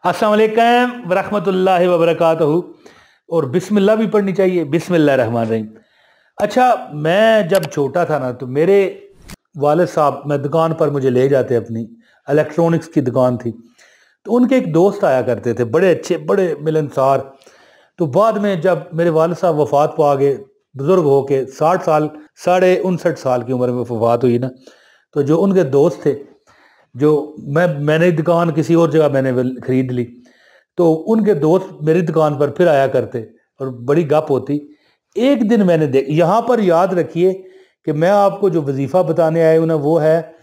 अस्सलाम वालेकुम वरहमतुल्लाहि वबरकातुहू। और बिस्मिल्लाह भी पढ़नी चाहिए, बिस्मिल्लाह रहमान रहीम। अच्छा, मैं जब छोटा था ना तो मेरे वालिद साहब मैं दुकान पर मुझे ले जाते, अपनी इलेक्ट्रॉनिक्स की दुकान थी, तो उनके एक दोस्त आया करते थे, बड़े अच्छे बड़े मिलनसार। तो बाद में जब मेरे वालिद साहब वफात पा गए, बुज़ुर्ग हो के 60 साल 59.5 साल की उम्र में वफात हुई ना, तो जो उनके दोस्त थे, जो मैंने दुकान किसी और जगह मैंने खरीद ली, तो उनके दोस्त मेरी दुकान पर फिर आया करते और बड़ी गप होती। एक दिन मैंने यहाँ पर याद रखिए कि मैं आपको जो वजीफ़ा बताने आया हूँ ना, वो है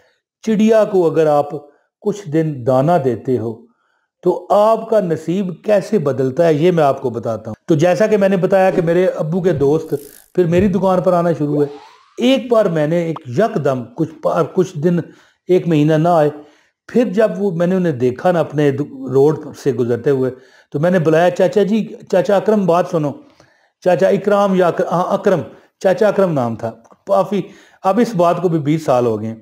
चिड़िया को अगर आप कुछ दिन दाना देते हो तो आपका नसीब कैसे बदलता है, ये मैं आपको बताता हूँ। तो जैसा कि मैंने बताया कि मेरे अब्बू के दोस्त फिर मेरी दुकान पर आना शुरू हुए। एक बार मैंने एक यकदम कुछ दिन, एक महीना ना आए, फिर जब वो मैंने उन्हें देखा ना अपने रोड से गुजरते हुए, तो मैंने बुलाया, चाचा जी, चाचा अकरम बात सुनो। चाचा इकराम या अकरम, चाचा अकरम नाम था काफ़ी। अब इस बात को भी 20 साल हो गए।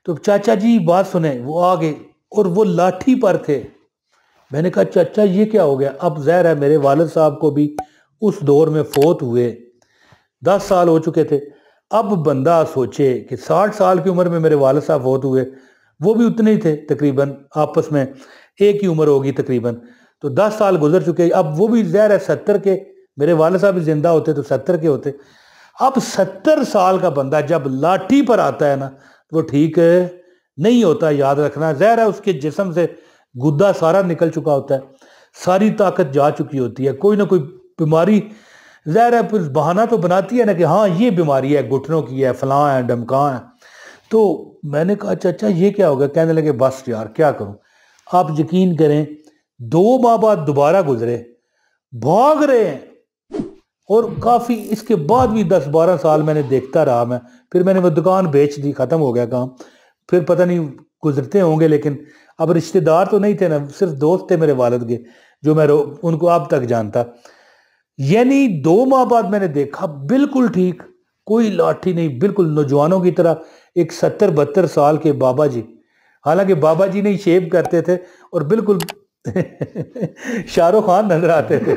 तो चाचा जी बात सुने। वो आ गए और वो लाठी पर थे। मैंने कहा चाचा ये क्या हो गया? अब ज़ाहिर है मेरे वालिद साहब को भी उस दौर में फौत हुए 10 साल हो चुके थे। अब बंदा सोचे कि 60 साल की उम्र में मेरे वालिद साहब फौत हुए, वो भी उतने ही थे तकरीबन, आपस में एक ही उम्र होगी तकरीबन। तो 10 साल गुजर चुके। अब वो भी ज़ाहिर है 70 के, मेरे वालिद साहब भी जिंदा होते तो 70 के होते। अब 70 साल का बंदा जब लाठी पर आता है ना, वो ठीक नहीं होता, याद रखना। ज़ाहिर है उसके जिस्म से गुद्दा सारा निकल चुका होता है, सारी ताकत जा चुकी होती है, कोई ना कोई बीमारी ज़ाहिर है फिर बहाना तो बनाती है ना कि हाँ ये बीमारी है, घुटनों की है, फलां है, डमका है। तो मैंने कहा चाचा ये क्या हो गया? कहने लगे बस यार क्या करूं। आप यकीन करें, 2 माह बाद दोबारा गुजरे, भाग रहे हैं। और काफ़ी इसके बाद भी 10-12 साल मैंने देखता रहा मैं। फिर मैंने वो दुकान बेच दी, ख़त्म हो गया काम। फिर पता नहीं गुजरते होंगे, लेकिन अब रिश्तेदार तो नहीं थे ना, सिर्फ दोस्त थे मेरे वालिद के, जो मैं उनको अब तक जानता। यानी 2 माह बाद मैंने देखा बिल्कुल ठीक, कोई लाठी नहीं, बिल्कुल नौजवानों की तरह एक 70-72 साल के बाबा जी। हालांकि बाबा जी नहीं शेव करते थे और बिल्कुल शाहरुख खान नजर आते थे।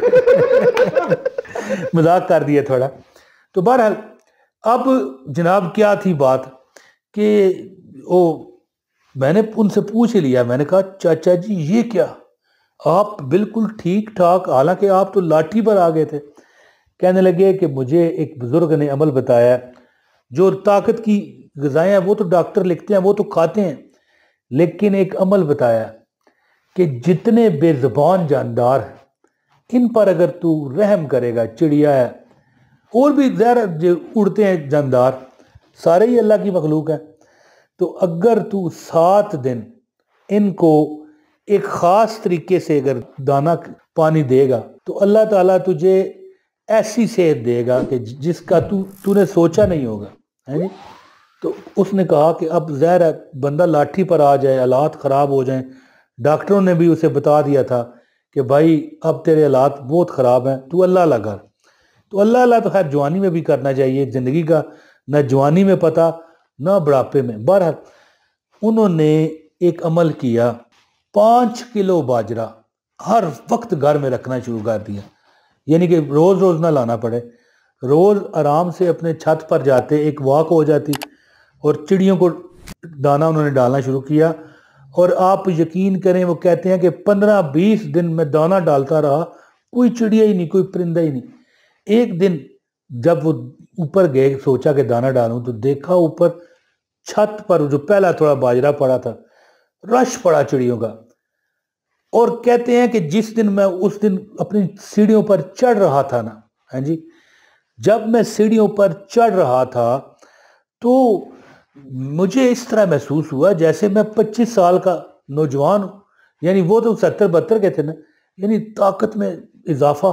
मजाक कर दिया थोड़ा। तो बहरहाल अब जनाब क्या थी बात कि ओ मैंने उनसे पूछ लिया। मैंने कहा चाचा जी ये क्या, आप बिल्कुल ठीक ठाक, हालांकि आप तो लाठी पर आ गए थे। कहने लगे कि मुझे एक बुजुर्ग ने अमल बताया, जो ताकत की ग़िज़ाएं हैं वो तो डॉक्टर लिखते हैं, वो तो खाते हैं, लेकिन एक अमल बताया कि जितने बेज़ुबान जानदार हैं इन पर अगर तू रहम करेगा, चिड़िया है और भी ज़रा जो उड़ते हैं जानदार, सारे ही अल्लाह की मखलूक है, तो अगर तू 7 दिन इनको एक ख़ास तरीके से अगर दाना पानी देगा तो अल्लाह ताला तुझे ऐसी सेहत देगा कि जिसका तूने सोचा नहीं होगा, है जी। तो उसने कहा कि अब ज़ाहिर है बंदा लाठी पर आ जाए, हालात ख़राब हो जाएं, डॉक्टरों ने भी उसे बता दिया था कि भाई अब तेरे हालात बहुत ख़राब हैं, तू अल्लाह अल्लाह कर। तो अल्लाह अल्लाह तो खैर जवानी में भी करना चाहिए, ज़िंदगी का न जवानी में पता न बुढ़ापे में। बहरहाल उन्होंने एक अमल किया, 5 किलो बाजरा हर वक्त घर में रखना शुरू कर दिया, यानी कि रोज़ रोज़ ना लाना पड़े। रोज़ आराम से अपने छत पर जाते, एक वॉक हो जाती और चिड़ियों को दाना उन्होंने डालना शुरू किया। और आप यकीन करें, वो कहते हैं कि 15-20 दिन में दाना डालता रहा, कोई चिड़िया ही नहीं, कोई परिंदा ही नहीं। एक दिन जब वो ऊपर गए, सोचा कि दाना डालूं, तो देखा ऊपर छत पर जो पहला थोड़ा बाजरा पड़ा था, रश पड़ा चिड़ियों का। और कहते हैं कि जिस दिन मैं उस दिन अपनी सीढ़ियों पर चढ़ रहा था ना, हाँ जी, जब मैं सीढ़ियों पर चढ़ रहा था तो मुझे इस तरह महसूस हुआ जैसे मैं 25 साल का नौजवान हूँ। यानी वो तो 70-72 के थे ना, यानी ताकत में इजाफा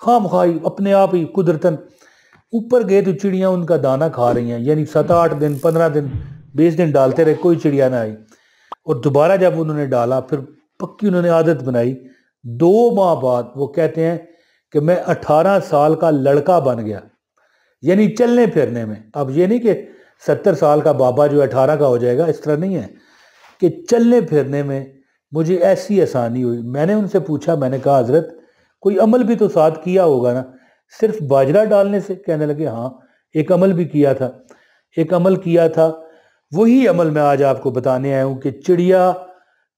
खामखाई अपने आप ही कुदरतन। ऊपर गए तो चिड़ियाँ उनका दाना खा रही हैं, यानी 7-8 दिन, 15 दिन, 20 दिन डालते रहे, कोई चिड़िया ना आई। और दोबारा जब उन्होंने डाला, फिर पक्की उन्होंने आदत बनाई। 2 माह बाद वो कहते हैं कि मैं 18 साल का लड़का बन गया, यानी चलने फिरने में। अब ये नहीं कि 70 साल का बाबा जो 18 का हो जाएगा, इस तरह नहीं है, कि चलने फिरने में مجھے ایسی آسانی ہوئی۔ میں نے ان سے پوچھا، میں نے کہا حضرت کوئی عمل بھی تو ساتھ کیا ہوگا نا، صرف باجرہ ڈالنے سے؟ کہنے لگے ہاں ایک عمل بھی کیا تھا، ایک عمل کیا تھا۔ وہی عمل میں آج آپ کو بتانے آیا ہوں کہ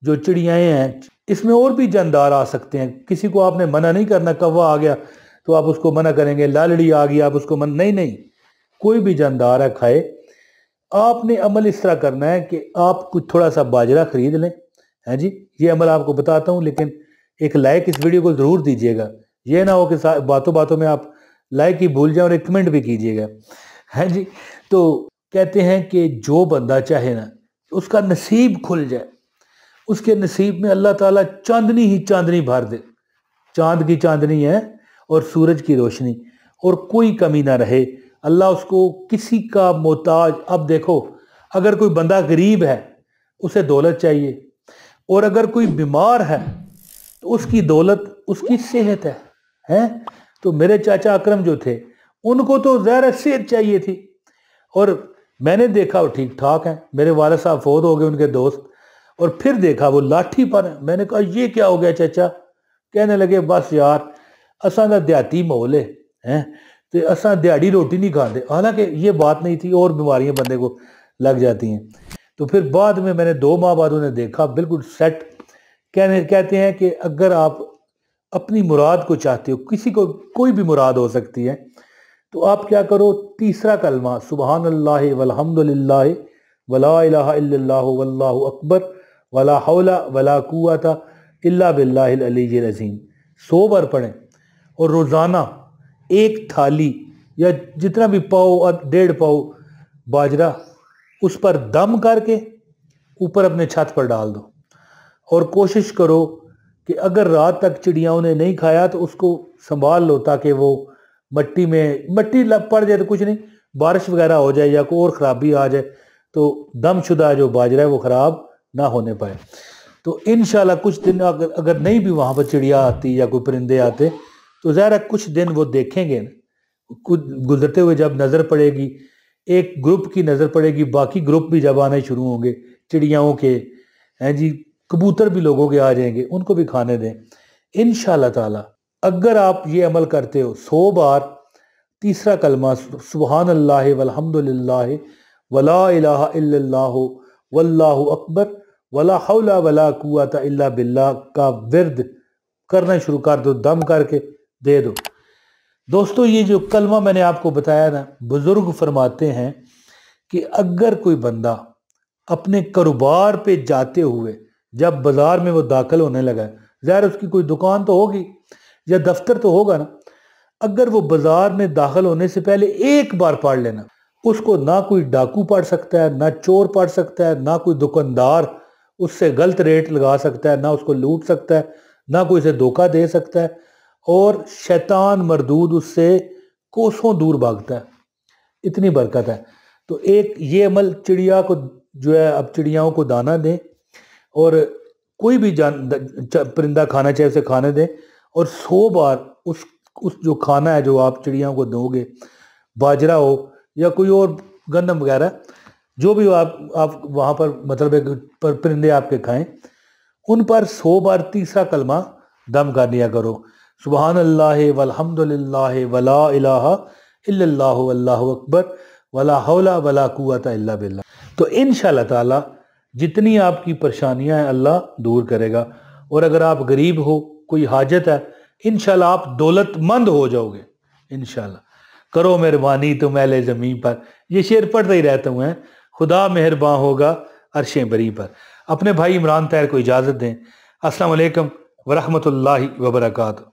جو چڑیائیں ہیں اس میں اور بھی جاندار آ سکتے ہیں۔ کسی کو آپ نے منع نہیں کرنا، کوا آ گیا تو آپ اس کو منع کریں گے، لالڑی آ گئی آپ اس کو منع نہیں، کوئی بھی جاندار ہے کھائے۔ آپ نے عمل اس طرح کرنا ہے کہ آپ کچھ تھوڑا سا باجرہ خرید لیں، ہاں جی، یہ عمل آپ کو بتاتا ہوں، لیکن ایک لائک اس ویڈیو کو ضرور دیجیے گا، یہ نہ ہو کہ باتوں باتوں میں آپ لائک ہی بھول جائیں اور ایک کمنٹ بھی کیجیے گا، ہاں جی۔ تو کہتے ہیں کہ جو بندہ چاہے نا اس کا نصیب کھل جائے، اس کے نصیب میں اللہ تعالیٰ چاندنی ہی چاندنی بھر دے، چاند کی چاندنی ہے اور سورج کی روشنی، اور کوئی کمی نہ رہے، اللہ اس کو کسی کا محتاج۔ اب دیکھو اگر کوئی بندہ غریب ہے اسے دولت چاہیے، اور اگر کوئی بیمار ہے تو اس کی دولت اس کی صحت ہے۔ تو میرے چاچا اکرم جو تھے ان کو تو ظاہر صحت چاہیے تھی، اور میں نے دیکھا وہ ٹھیک ٹھاک ہیں، میرے والد صاحب فوت ہو گئے ان کے دوست، اور پھر دیکھا وہ لاٹھی پر ہیں۔ میں نے کہا یہ کیا ہو گیا چاچا؟ کہنے لگے بس یار اساں دا دیہاتی ماحول ہے تو اساں دیہڑی روٹی نہیں کھاتے، حالانکہ یہ بات نہیں تھی، اور بیماریاں بندے کو لگ جاتی ہیں۔ تو پھر بعد میں نے 2 ماہ بعد انہیں دیکھا بالکل سیٹ۔ کہتے ہیں کہ اگر آپ اپنی مراد کو چاہتے ہو، کسی کو کوئی بھی مراد ہو سکتی ہے، تو آپ کیا کرو، تیسرا کلمہ سبحان اللہ والحمد للہ ولا الہ الا اللہ واللہ اکبر ولا حول ولا قوت الا باللہ العلی العظیم 100 بار پڑھیں، اور روزانہ ایک تھالی یا جتنا بھی پاؤ اور 1.5 پاؤ باجرہ اس پر دم کر کے اوپر اپنے چھت پر ڈال دو، اور کوشش کرو کہ اگر رات تک چڑیاؤں نے نہیں کھایا تو اس کو سنبھال لو، تاکہ وہ مٹی پڑ جائے تو کچھ نہیں، بارش وغیرہ ہو جائے یا کوئی اور خرابی آ جائے تو دم شدہ جو باجرہ ہے وہ خراب نہ ہونے پائے۔ تو انشاءاللہ کچھ دن اگر نہیں بھی وہاں پر چڑیا آتی یا کوئی پرندے آتے تو ظاہر ہے کچھ دن وہ دیکھیں گے، گزرتے ہوئے جب نظر پڑے گی، ایک گروپ کی نظر پڑے گی، باقی گروپ بھی جب آنے شروع ہوں گے چڑیاؤں کے، ہیں جی، کبوتر بھی لوگوں کے آ جائیں گے، ان کو بھی کھانے دیں انشاءاللہ تعالی۔ اگر آپ یہ عمل کرتے ہو 100 بار، تیسرا کلمہ سبحان اللہ والحمد للہ ولا الہ الا اللہ واللہ اکبر ولا حول ولا قوت الا باللہ کا ورد کرنا شروع کر دو، دم کر کے دے دو۔ دوستو یہ جو کلمہ میں نے آپ کو بتایا نا، بزرگ فرماتے ہیں کہ اگر کوئی بندہ اپنے کاروبار پہ جاتے ہوئے جب بازار میں وہ داخل ہونے لگا، ظاہر اس کی کوئی دکان تو ہوگی یا دفتر تو ہوگا نا، اگر وہ بازار میں داخل ہونے سے پہلے ایک بار پڑھ لینا، اس کو نہ کوئی ڈاکو پڑھ سکتا ہے، نہ چور پڑھ سکتا ہے، نہ کوئی دکاندار اس سے غلط ریٹ لگا سکتا ہے، نہ اس کو لوٹ سکتا ہے، نہ کوئی اسے دھوکہ دے سکتا ہے، اور شیطان مردود اس سے کوسوں دور بھاگتا ہے، اتنی برکت ہے۔ تو ایک یہ عمل چڑیا کو جو ہے، اب چڑیاؤں کو دانہ دیں، اور کوئی بھی پرندہ کھانا چاہے اسے کھانے دیں، اور 100 بار اس جو کھانا ہے جو آپ چڑیاؤں کو دو گے، باجرہ ہو یا کوئی اور گندم وغیرہ جو بھی آپ وہاں پر مطلب ہے پرندے آپ کے کھائیں، ان پر 100 بار تیسرا کلمہ دم کر دیا کرو، سبحان اللہ والحمد للہ ولا الہ الا اللہ واللہ اکبر ولا حول ولا قوت الا باللہ۔ تو انشاءاللہ تعالی جتنی آپ کی پریشانیاں ہیں اللہ دور کرے گا، اور اگر آپ غریب ہو، کوئی حاجت ہے، انشاءاللہ آپ دولت مند ہو جاؤ گے انشاءاللہ۔ کرو مہربانی تم اہل زمین پر، یہ شعر پڑھتا ہی رہتا ہوں، خدا مہرباں ہوگا عرش بری پر۔ اپنے بھائی عمران طاہر کو اجازت دیں۔ السلام علیکم ورحمۃ اللہ وبرکاتہ۔